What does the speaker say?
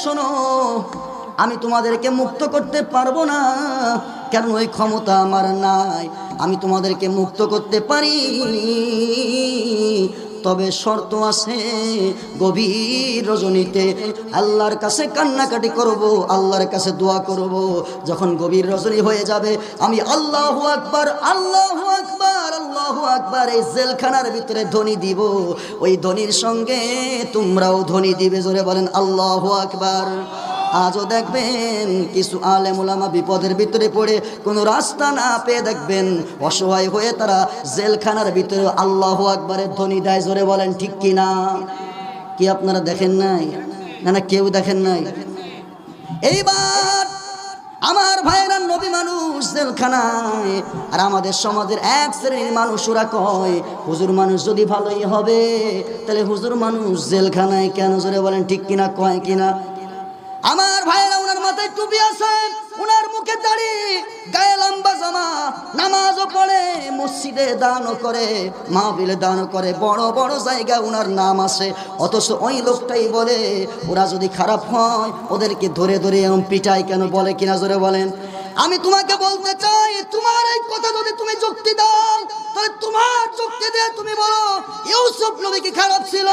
শোনো, আমি তোমাদেরকে মুক্ত করতে পারবো না, কারণ ওই ক্ষমতা আমার নাই। আমি তোমাদেরকে মুক্ত করতে পারি, তবে শর্ত আছে। গভীর রজনীতে আল্লাহর কাছে কান্নাকাটি করব, আল্লাহর কাছে দোয়া করব। যখন গভীর রজনী হয়ে যাবে, আমি আল্লাহু আকবার, আল্লাহু আকবার, আল্লাহু আকবার এই জেলখানার ভিতরে ধ্বনি দিব। ওই ধ্বনির সঙ্গে তোমরাও ধ্বনি দিবে। জোরে বলেন আল্লাহু আকবার। আজও দেখবেন কিছু আলেম ওলামা বিপদের ভিতরে পড়ে কোনো রাস্তা না পেয়ে দেখবেন অসহায় হয়ে তারা জেলখানার ভিতরে আল্লাহু আকবারের ধ্বনি দেয়। জোরে বলেন ঠিক কিনা? কি আপনারা দেখেন নাই? না না, কেউ দেখেন নাই? এইবার আমার ভাইয়েরা, নবী মানুষ জেলখানায়, আর আমাদের সমাজের এক শ্রেণীর মানুষ ওরা কয় হুজুর মানুষ যদি ভালোই হবে তাহলে হুজুর মানুষ জেলখানায় কেন? জোরে বলেন ঠিক কিনা? কয় কিনা? আমার ভাইয়েরা, ওনার মাথায় টুপি আছে, ওনার মুখে দাড়ি, গায়ে লম্বা জামা, নামাজও পড়ে, মসজিদে দানও করে, মাহফিলে দানও করে, বড় বড় জায়গা ওনার নাম আছে। অথচ ওই লোকটাই বলে ওরা যদি খারাপ হয় ওদেরকে ধরে ধরে এমন পিটাই কেন? বলে কিনা? জোরে বলেন। আমি তোমাকে বলতে চাই, তোমার এই কথা যদি তুমি যুক্তি দাও, তাহলে তোমার যুক্তি দিয়ে তুমি বলো ইউসুফ নবী কি খারাপ ছিল?